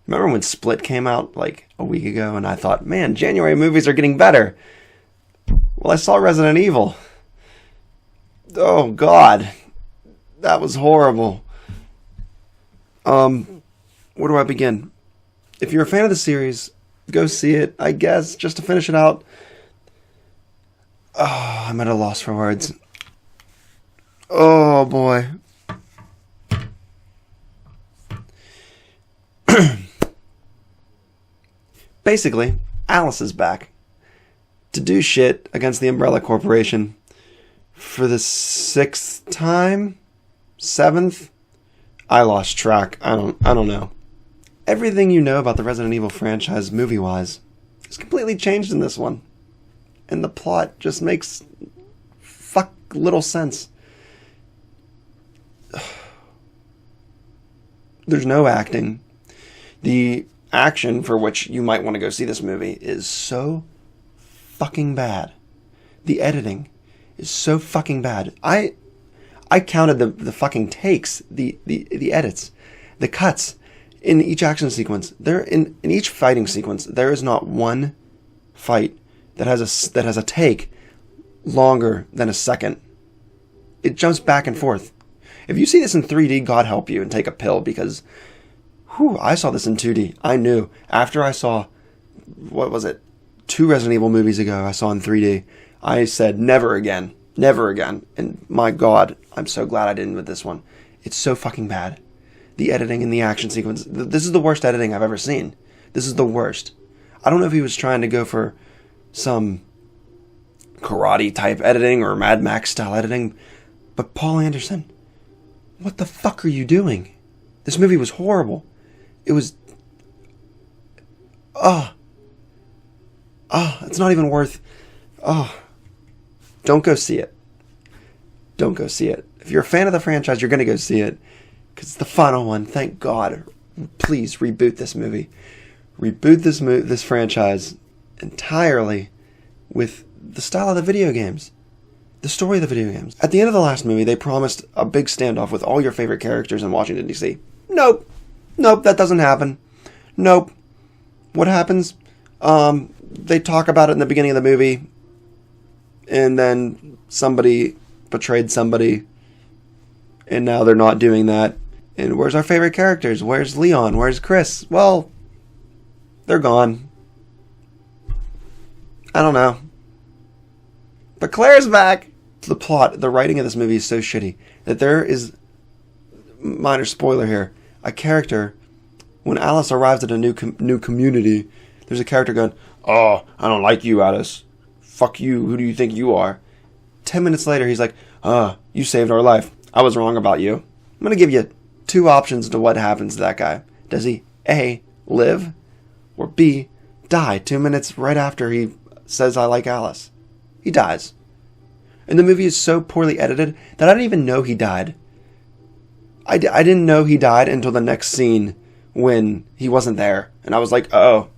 Remember when Split came out like a week ago and I thought, man, January movies are getting better. Well, I saw Resident Evil. Oh, God. That was horrible. Where do I begin? If you're a fan of the series, go see it, I guess, just to finish it out. Oh, I'm at a loss for words. Oh, boy. Basically, Alice is back to do shit against the Umbrella Corporation for the 6th time? 7th? I lost track. I don't know. Everything you know about the Resident Evil franchise movie-wise is completely changed in this one. And the plot just makes fuck little sense. There's no acting. The action for which you might want to go see this movie is so fucking bad. The editing is so fucking bad. I counted the fucking takes, the edits, the cuts in each action sequence. There in each fighting sequence, there is not one fight that has a take longer than a second. It jumps back and forth. If you see this in 3D, God help you and take a pill, because I saw this in 2D. I knew after I saw, what was it, 2 Resident Evil movies ago, I saw in 3D. I said, never again. Never again. And my God, I'm so glad I didn't with this one. It's so fucking bad. The editing and the action sequence. This is the worst editing I've ever seen. This is the worst. I don't know if he was trying to go for some karate type editing or Mad Max style editing, but Paul Anderson, what the fuck are you doing? This movie was horrible. It was... it's not even worth... Don't go see it. Don't go see it. If you're a fan of the franchise, you're going to go see it, because it's the final one. Thank God. Please reboot this movie. Reboot this franchise entirely with the style of the video games. The story of the video games. At the end of the last movie, they promised a big standoff with all your favorite characters in Washington, D.C. Nope, that doesn't happen. Nope. What happens? They talk about it in the beginning of the movie, and then somebody betrayed somebody, and now they're not doing that. And where's our favorite characters? Where's Leon? Where's Chris? Well, they're gone. I don't know. But Claire's back. The plot, the writing of this movie is so shitty that there is, minor spoiler here, a character, when Alice arrives at a new community, there's a character going, "Oh, I don't like you, Alice. Fuck you. Who do you think you are?" 10 minutes later, he's like, "You saved our life. I was wrong about you." I'm going to give you 2 options to what happens to that guy. Does he A, live, or B, die 2 minutes right after he says, "I like Alice"? He dies. And the movie is so poorly edited that I didn't even know he died. I didn't know he died until the next scene when he wasn't there. And I was like, oh,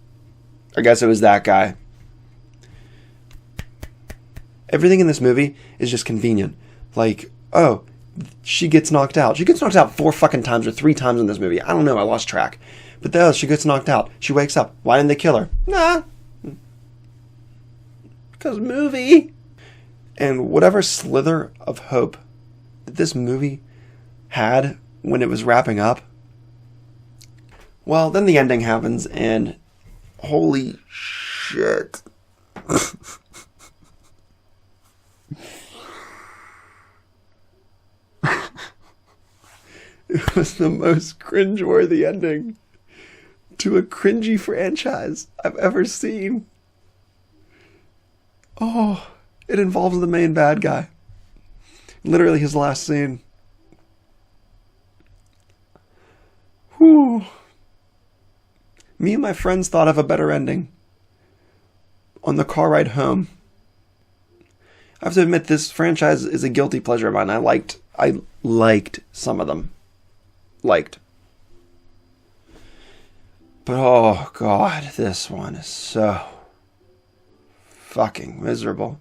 I guess it was that guy. Everything in this movie is just convenient. Like, oh, she gets knocked out. She gets knocked out 4 fucking times or 3 times in this movie. I don't know, I lost track. But she gets knocked out. She wakes up. Why didn't they kill her? Nah. Because movie. And whatever slither of hope that this movie had when it was wrapping up, well, then the ending happens, and holy shit. It was the most cringeworthy ending to a cringy franchise I've ever seen. Oh, it involves the main bad guy. Literally his last scene. Whew. Me and my friends thought of a better ending on the car ride home. I have to admit, this franchise is a guilty pleasure of mine. I liked some of them. But oh God, this one is so fucking miserable.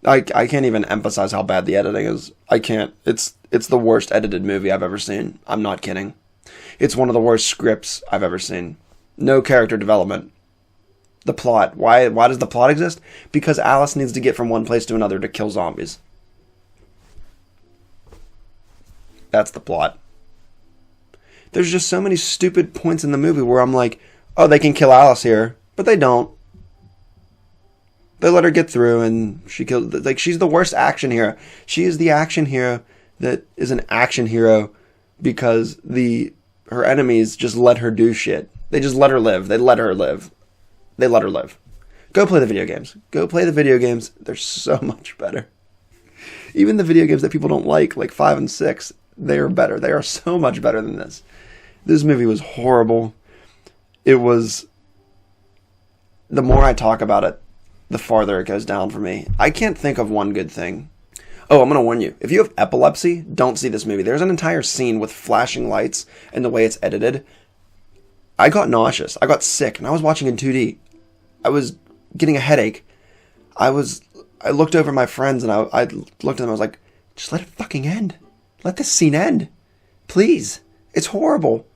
I can't even emphasize how bad the editing is. I can't. It's the worst edited movie I've ever seen. I'm not kidding. It's one of the worst scripts I've ever seen. No character development. The plot. Why does the plot exist? Because Alice needs to get from one place to another to kill zombies. That's the plot. There's just so many stupid points in the movie where I'm like, oh, they can kill Alice here, but they don't. They let her get through, and she kills. Like, she's the worst action hero. She is the action hero that is an action hero because her enemies just let her do shit. They just let her live. They let her live. They let her live. Go play the video games. Go play the video games. They're so much better. Even the video games that people don't like 5 and 6, they are better. They are so much better than this. This movie was horrible. It was... The more I talk about it, the farther it goes down for me. I can't think of one good thing. Oh, I'm going to warn you. If you have epilepsy, don't see this movie. There's an entire scene with flashing lights and the way it's edited. I got nauseous. I got sick, and I was watching in 2D. I was getting a headache. I looked over at my friends, and I looked at them. I was like, just let it fucking end. Let this scene end. Please. It's horrible.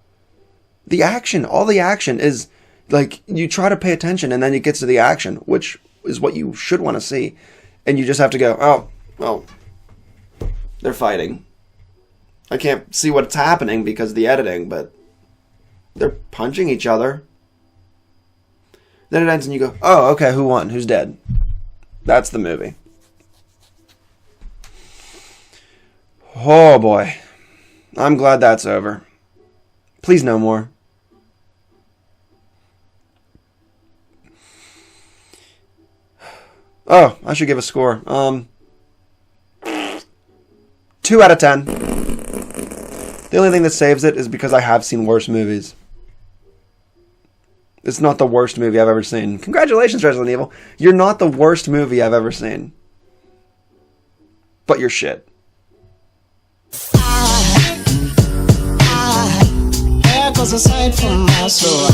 The action, all the action is, like, you try to pay attention, and then it gets to the action, which is what you should want to see. And you just have to go, oh, well, they're fighting. I can't see what's happening because of the editing, but they're punching each other. Then it ends and you go, oh, okay, who won? Who's dead? That's the movie. Oh, boy. I'm glad that's over. Please no more. Oh, I should give a score. 2 out of 10. The only thing that saves it is because I have seen worse movies. It's not the worst movie I've ever seen. Congratulations, Resident Evil. You're not the worst movie I've ever seen. But you're shit. There goes a sight from my soul.